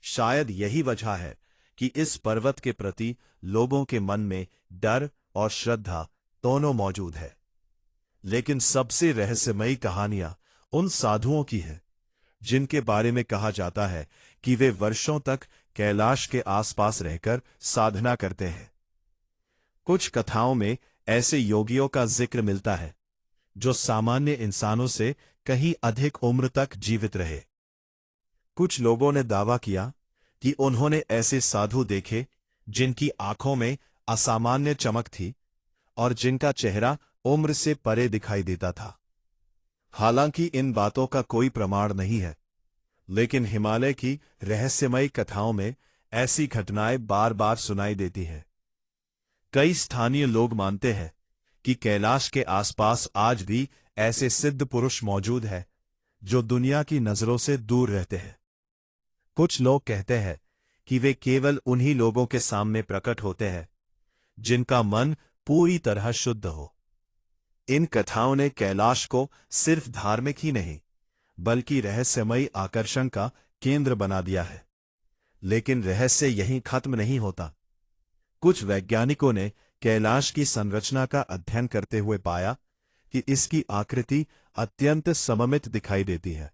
Speaker 1: शायद यही वजह है कि इस पर्वत के प्रति लोगों के मन में डर और श्रद्धा दोनों मौजूद है। लेकिन सबसे रहस्यमयी कहानियां उन साधुओं की है जिनके बारे में कहा जाता है कि वे वर्षों तक कैलाश के आसपास रहकर साधना करते हैं। कुछ कथाओं में ऐसे योगियों का जिक्र मिलता है जो सामान्य इंसानों से कहीं अधिक उम्र तक जीवित रहे। कुछ लोगों ने दावा किया कि उन्होंने ऐसे साधु देखे जिनकी आंखों में असामान्य चमक थी और जिनका चेहरा उम्र से परे दिखाई देता था। हालांकि इन बातों का कोई प्रमाण नहीं है, लेकिन हिमालय की रहस्यमयी कथाओं में ऐसी घटनाएं बार बार सुनाई देती हैं। कई स्थानीय लोग मानते हैं कि कैलाश के आसपास आज भी ऐसे सिद्ध पुरुष मौजूद हैं जो दुनिया की नजरों से दूर रहते हैं। कुछ लोग कहते हैं कि वे केवल उन्हीं लोगों के सामने प्रकट होते हैं जिनका मन पूरी तरह शुद्ध हो। इन कथाओं ने कैलाश को सिर्फ धार्मिक ही नहीं, बल्कि रहस्यमयी आकर्षण का केंद्र बना दिया है। लेकिन रहस्य यहीं खत्म नहीं होता। कुछ वैज्ञानिकों ने कैलाश की संरचना का अध्ययन करते हुए पाया कि इसकी आकृति अत्यंत सममित दिखाई देती है।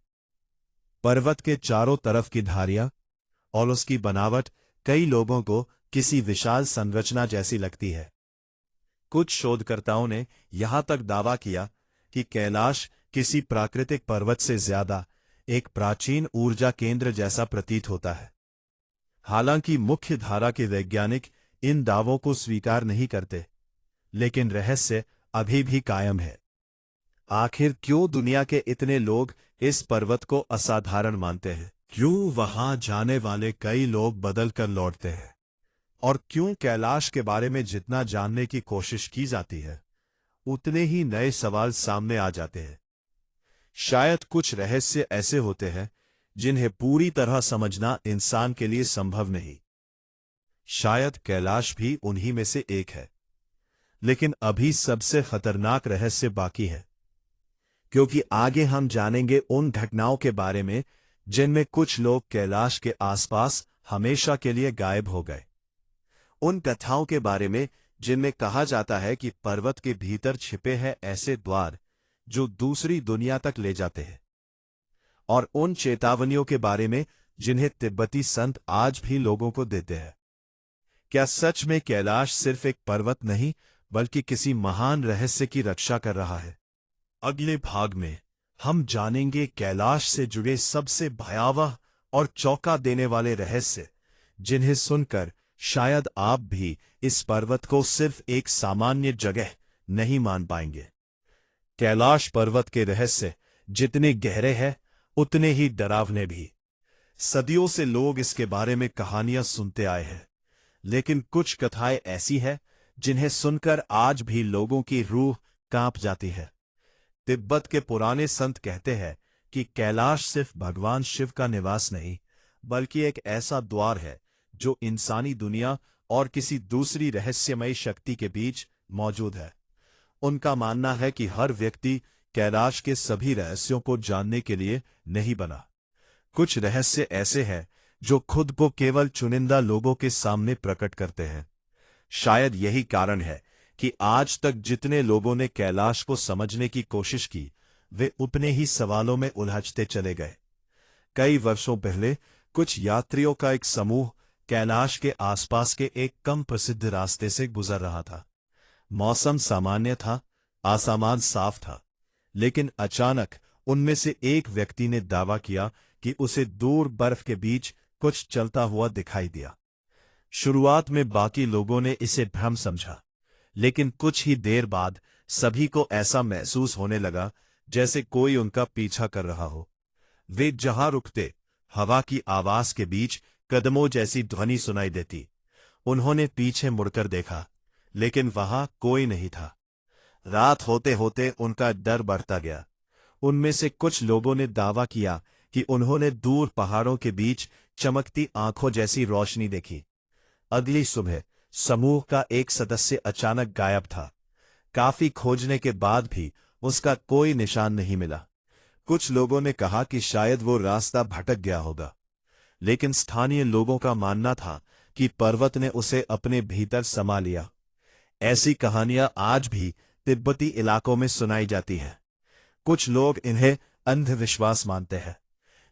Speaker 1: पर्वत के चारों तरफ की धारियां और उसकी बनावट कई लोगों को किसी विशाल संरचना जैसी लगती है। कुछ शोधकर्ताओं ने यहां तक दावा किया कि कैलाश किसी प्राकृतिक पर्वत से ज्यादा एक प्राचीन ऊर्जा केंद्र जैसा प्रतीत होता है। हालांकि मुख्य धारा के वैज्ञानिक इन दावों को स्वीकार नहीं करते, लेकिन रहस्य अभी भी कायम है। आखिर क्यों दुनिया के इतने लोग इस पर्वत को असाधारण मानते हैं? क्यों वहां जाने वाले कई लोग बदल कर लौटते हैं? और क्यों कैलाश के बारे में जितना जानने की कोशिश की जाती है, उतने ही नए सवाल सामने आ जाते हैं? शायद कुछ रहस्य ऐसे होते हैं जिन्हें पूरी तरह समझना इंसान के लिए संभव नहीं। शायद कैलाश भी उन्हीं में से एक है। लेकिन अभी सबसे खतरनाक रहस्य बाकी है, क्योंकि आगे हम जानेंगे उन घटनाओं के बारे में जिनमें कुछ लोग कैलाश के आसपास हमेशा के लिए गायब हो गए। उन कथाओं के बारे में जिनमें कहा जाता है कि पर्वत के भीतर छिपे हैं ऐसे द्वार जो दूसरी दुनिया तक ले जाते हैं। और उन चेतावनियों के बारे में जिन्हें तिब्बती संत आज भी लोगों को देते हैं। क्या सच में कैलाश सिर्फ एक पर्वत नहीं, बल्कि किसी महान रहस्य की रक्षा कर रहा है? अगले भाग में हम जानेंगे कैलाश से जुड़े सबसे भयावह और चौंका देने वाले रहस्य, जिन्हें सुनकर शायद आप भी इस पर्वत को सिर्फ एक सामान्य जगह नहीं मान पाएंगे। कैलाश पर्वत के रहस्य जितने गहरे हैं, उतने ही डरावने भी। सदियों से लोग इसके बारे में कहानियां सुनते आए हैं, लेकिन कुछ कथाएं ऐसी हैं जिन्हें सुनकर आज भी लोगों की रूह कांप जाती है। तिब्बत के पुराने संत कहते हैं कि कैलाश सिर्फ भगवान शिव का निवास नहीं, बल्कि एक ऐसा द्वार है जो इंसानी दुनिया और किसी दूसरी रहस्यमयी शक्ति के बीच मौजूद है। उनका मानना है कि हर व्यक्ति कैलाश के सभी रहस्यों को जानने के लिए नहीं बना। कुछ रहस्य ऐसे हैं जो खुद को केवल चुनिंदा लोगों के सामने प्रकट करते हैं। शायद यही कारण है कि आज तक जितने लोगों ने कैलाश को समझने की कोशिश की, वे उतने ही सवालों में उलझते चले गए। कई वर्षों पहले कुछ यात्रियों का एक समूह कैलाश के आसपास के एक कम प्रसिद्ध रास्ते से गुजर रहा था। मौसम सामान्य था, आसमान साफ था, लेकिन अचानक उनमें से एक व्यक्ति ने दावा किया कि उसे दूर बर्फ के बीच कुछ चलता हुआ दिखाई दिया। शुरुआत में बाकी लोगों ने इसे भ्रम समझा, लेकिन कुछ ही देर बाद सभी को ऐसा महसूस होने लगा जैसे कोई उनका पीछा कर रहा हो। वे जहां रुकते, हवा की आवाज के बीच कदमों जैसी ध्वनि सुनाई देती। उन्होंने पीछे मुड़कर देखा, लेकिन वहां कोई नहीं था। रात होते होते उनका डर बढ़ता गया। उनमें से कुछ लोगों ने दावा किया कि उन्होंने दूर पहाड़ों के बीच चमकती आंखों जैसी रोशनी देखी। अगली सुबह समूह का एक सदस्य अचानक गायब था। काफी खोजने के बाद भी उसका कोई निशान नहीं मिला। कुछ लोगों ने कहा कि शायद वो रास्ता भटक गया होगा, लेकिन स्थानीय लोगों का मानना था कि पर्वत ने उसे अपने भीतर समा लिया। ऐसी कहानियां आज भी तिब्बती इलाकों में सुनाई जाती हैं। कुछ लोग इन्हें अंधविश्वास मानते हैं,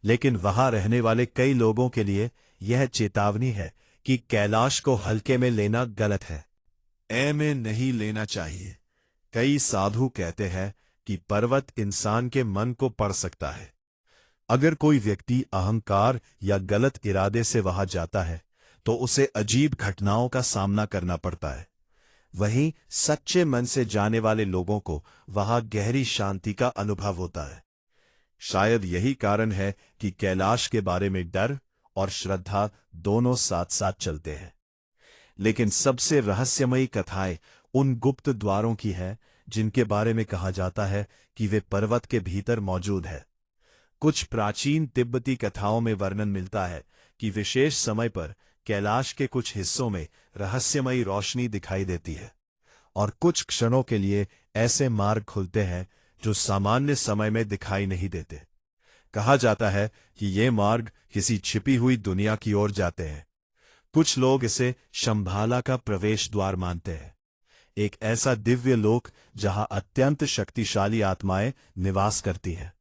Speaker 1: लेकिन वहां रहने वाले कई लोगों के लिए यह चेतावनी है कि कैलाश को हल्के में लेना गलत है। में नहीं लेना चाहिए। कई साधु कहते हैं कि पर्वत इंसान के मन को पढ़ सकता है। अगर कोई व्यक्ति अहंकार या गलत इरादे से वहां जाता है, तो उसे अजीब घटनाओं का सामना करना पड़ता है। वहीं सच्चे मन से जाने वाले लोगों को वहां गहरी शांति का अनुभव होता है। शायद यही कारण है कि कैलाश के बारे में डर और श्रद्धा दोनों साथ साथ चलते हैं। लेकिन सबसे रहस्यमयी कथाएं उन गुप्त द्वारों की है जिनके बारे में कहा जाता है कि वे पर्वत के भीतर मौजूद है। कुछ प्राचीन तिब्बती कथाओं में वर्णन मिलता है कि विशेष समय पर कैलाश के कुछ हिस्सों में रहस्यमयी रोशनी दिखाई देती है, और कुछ क्षणों के लिए ऐसे मार्ग खुलते हैं जो सामान्य समय में दिखाई नहीं देते। कहा जाता है कि ये मार्ग किसी छिपी हुई दुनिया की ओर जाते हैं। कुछ लोग इसे शंभाला का प्रवेश द्वार मानते हैं, एक ऐसा दिव्य लोक जहां अत्यंत शक्तिशाली आत्माएं निवास करती हैं।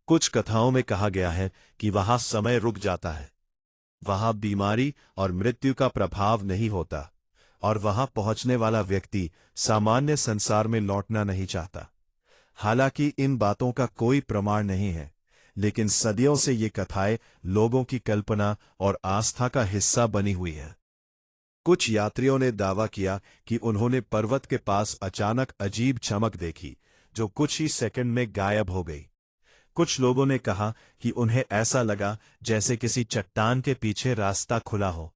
Speaker 1: कुछ कथाओं में कहा गया है कि वहां समय रुक जाता है, वहां बीमारी और मृत्यु का प्रभाव नहीं होता, और वहां पहुंचने वाला व्यक्ति सामान्य संसार में लौटना नहीं चाहता। हालांकि इन बातों का कोई प्रमाण नहीं है, लेकिन सदियों से ये कथाएं लोगों की कल्पना और आस्था का हिस्सा बनी हुई है। कुछ यात्रियों ने दावा किया कि उन्होंने पर्वत के पास अचानक अजीब चमक देखी, जो कुछ ही सेकंड में गायब हो गई। कुछ लोगों ने कहा कि उन्हें ऐसा लगा जैसे किसी चट्टान के पीछे रास्ता खुला हो,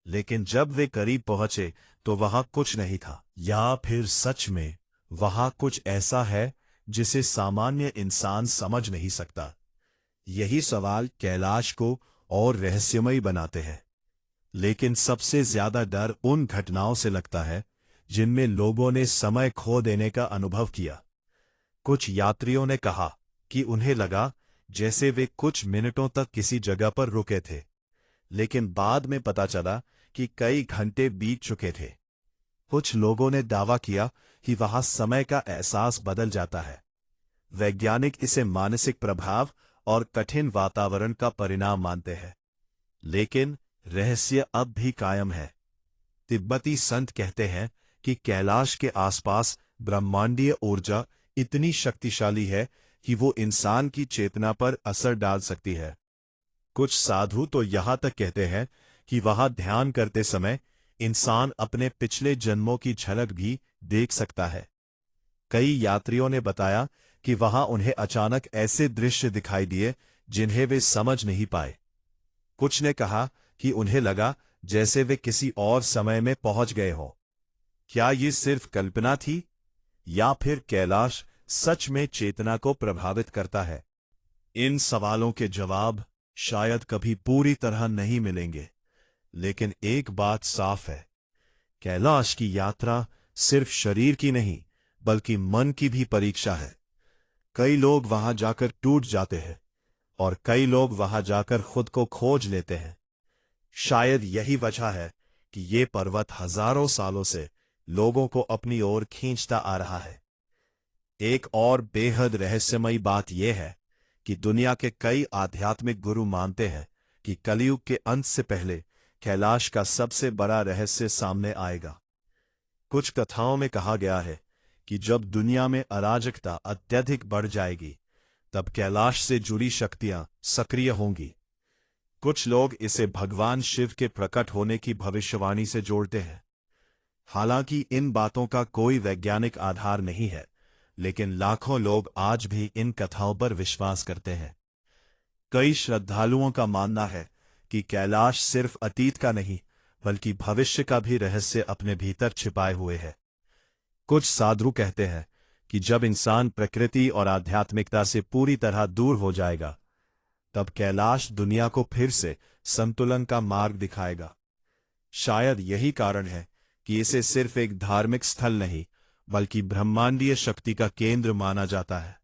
Speaker 1: लेकिन जब वे करीब पहुंचे तो वहां कुछ नहीं था। या फिर सच में वहां कुछ ऐसा है जिसे सामान्य इंसान समझ नहीं सकता? यही सवाल कैलाश को और रहस्यमयी बनाते हैं। लेकिन सबसे ज्यादा डर उन घटनाओं से लगता है जिनमें लोगों ने समय खो देने का अनुभव किया। कुछ यात्रियों ने कहा कि उन्हें लगा जैसे वे कुछ मिनटों तक किसी जगह पर रुके थे, लेकिन बाद में पता चला कि कई घंटे बीत चुके थे। कुछ लोगों ने दावा किया कि वहां समय का एहसास बदल जाता है। वैज्ञानिक इसे मानसिक प्रभाव और कठिन वातावरण का परिणाम मानते हैं, लेकिन रहस्य अब भी कायम है। तिब्बती संत कहते हैं कि कैलाश के आसपास ब्रह्मांडीय ऊर्जा इतनी शक्तिशाली है कि वो इंसान की चेतना पर असर डाल सकती है। कुछ साधु तो यहां तक कहते हैं कि वहां ध्यान करते समय इंसान अपने पिछले जन्मों की झलक भी देख सकता है। कई यात्रियों ने बताया कि वहां उन्हें अचानक ऐसे दृश्य दिखाई दिए जिन्हें वे समझ नहीं पाए। कुछ ने कहा कि उन्हें लगा जैसे वे किसी और समय में पहुंच गए हों। क्या ये सिर्फ कल्पना थी, या फिर कैलाश सच में चेतना को प्रभावित करता है? इन सवालों के जवाब शायद कभी पूरी तरह नहीं मिलेंगे, लेकिन एक बात साफ है, कैलाश की यात्रा सिर्फ शरीर की नहीं, बल्कि मन की भी परीक्षा है। कई लोग वहां जाकर टूट जाते हैं और कई लोग वहां जाकर खुद को खोज लेते हैं। शायद यही वजह है कि ये पर्वत हजारों सालों से लोगों को अपनी ओर खींचता आ रहा है। एक और बेहद रहस्यमयी बात यह है कि दुनिया के कई आध्यात्मिक गुरु मानते हैं कि कलयुग के अंत से पहले कैलाश का सबसे बड़ा रहस्य सामने आएगा। कुछ कथाओं में कहा गया है कि जब दुनिया में अराजकता अत्यधिक बढ़ जाएगी तब कैलाश से जुड़ी शक्तियां सक्रिय होंगी। कुछ लोग इसे भगवान शिव के प्रकट होने की भविष्यवाणी से जोड़ते हैं। हालांकि इन बातों का कोई वैज्ञानिक आधार नहीं है, लेकिन लाखों लोग आज भी इन कथाओं पर विश्वास करते हैं। कई श्रद्धालुओं का मानना है कि कैलाश सिर्फ अतीत का नहीं बल्कि भविष्य का भी रहस्य अपने भीतर छिपाए हुए है। कुछ साधु कहते हैं कि जब इंसान प्रकृति और आध्यात्मिकता से पूरी तरह दूर हो जाएगा तब कैलाश दुनिया को फिर से संतुलन का मार्ग दिखाएगा। शायद यही कारण है कि इसे सिर्फ एक धार्मिक स्थल नहीं बल्कि ब्रह्मांडीय शक्ति का केंद्र माना जाता है।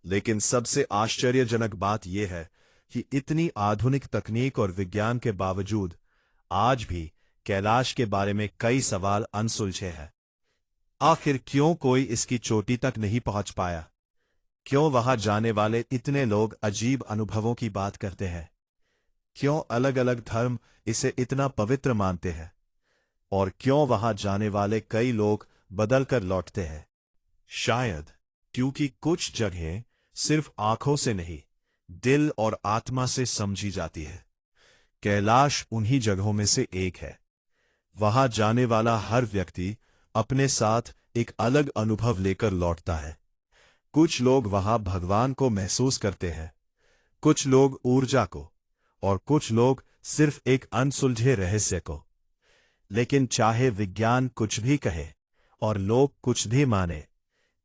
Speaker 1: लेकिन सबसे आश्चर्यजनक बात यह है कि इतनी आधुनिक तकनीक और विज्ञान के बावजूद आज भी कैलाश के बारे में कई सवाल अनसुलझे हैं। आखिर क्यों कोई इसकी चोटी तक नहीं पहुंच पाया? क्यों वहां जाने वाले इतने लोग अजीब अनुभवों की बात करते हैं? क्यों अलग अलग धर्म इसे इतना पवित्र मानते हैं? और क्यों वहां जाने वाले कई लोग बदल कर लौटते हैं? शायद क्योंकि कुछ जगहें सिर्फ आंखों से नहीं, दिल और आत्मा से समझी जाती है। कैलाश उन्हीं जगहों में से एक है। वहां जाने वाला हर व्यक्ति अपने साथ एक अलग अनुभव लेकर लौटता है। कुछ लोग वहां भगवान को महसूस करते हैं, कुछ लोग ऊर्जा को, और कुछ लोग सिर्फ एक अनसुलझे रहस्य को। लेकिन चाहे विज्ञान कुछ भी कहे और लोग कुछ भी माने,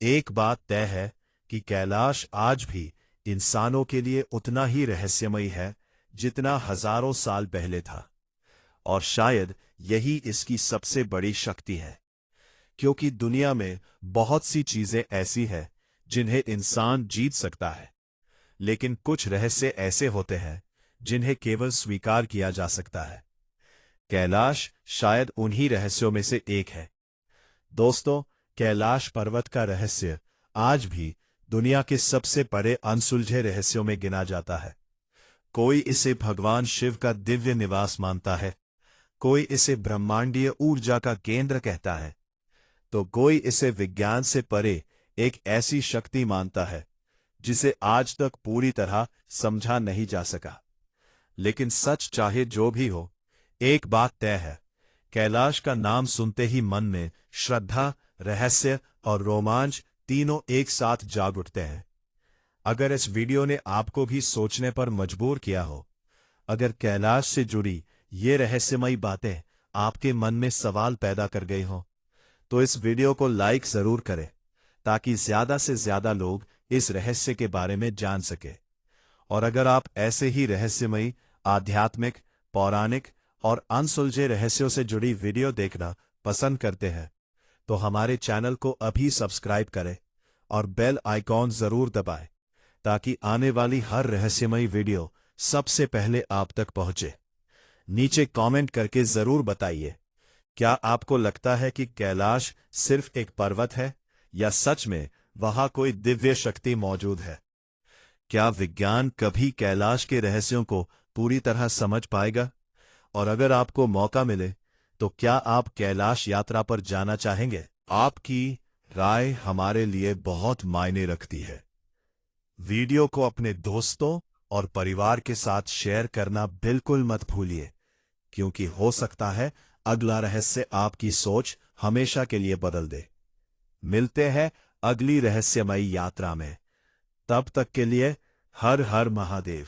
Speaker 1: एक बात तय है कि कैलाश आज भी इंसानों के लिए उतना ही रहस्यमयी है जितना हजारों साल पहले था। और शायद यही इसकी सबसे बड़ी शक्ति है, क्योंकि दुनिया में बहुत सी चीजें ऐसी हैं जिन्हें इंसान जीत सकता है, लेकिन कुछ रहस्य ऐसे होते हैं जिन्हें केवल स्वीकार किया जा सकता है। कैलाश शायद उन्हीं रहस्यों में से एक है। दोस्तों, कैलाश पर्वत का रहस्य आज भी दुनिया के सबसे बड़े अनसुलझे रहस्यों में गिना जाता है। कोई इसे भगवान शिव का दिव्य निवास मानता है, कोई इसे ब्रह्मांडीय ऊर्जा का केंद्र कहता है, तो कोई इसे विज्ञान से परे एक ऐसी शक्ति मानता है जिसे आज तक पूरी तरह समझा नहीं जा सका। लेकिन सच चाहे जो भी हो, एक बात तय है, कैलाश का नाम सुनते ही मन में श्रद्धा, रहस्य और रोमांच तीनों एक साथ जाग उठते हैं। अगर इस वीडियो ने आपको भी सोचने पर मजबूर किया हो, अगर कैलाश से जुड़ी ये रहस्यमयी बातें आपके मन में सवाल पैदा कर गई हों, तो इस वीडियो को लाइक जरूर करें ताकि ज्यादा से ज्यादा लोग इस रहस्य के बारे में जान सके। और अगर आप ऐसे ही रहस्यमयी, आध्यात्मिक, पौराणिक और अनसुलझे रहस्यों से जुड़ी वीडियो देखना पसंद करते हैं तो हमारे चैनल को अभी सब्सक्राइब करें और बेल आइकॉन जरूर दबाएं ताकि आने वाली हर रहस्यमयी वीडियो सबसे पहले आप तक पहुंचे। नीचे कमेंट करके जरूर बताइए, क्या आपको लगता है कि कैलाश सिर्फ एक पर्वत है या सच में वहां कोई दिव्य शक्ति मौजूद है? क्या विज्ञान कभी कैलाश के रहस्यों को पूरी तरह समझ पाएगा? और अगर आपको मौका मिले तो क्या आप कैलाश यात्रा पर जाना चाहेंगे? आपकी राय हमारे लिए बहुत मायने रखती है। वीडियो को अपने दोस्तों और परिवार के साथ शेयर करना बिल्कुल मत भूलिए, क्योंकि हो सकता है अगला रहस्य आपकी सोच हमेशा के लिए बदल दे। मिलते हैं अगली रहस्यमयी यात्रा में। तब तक के लिए हर हर महादेव।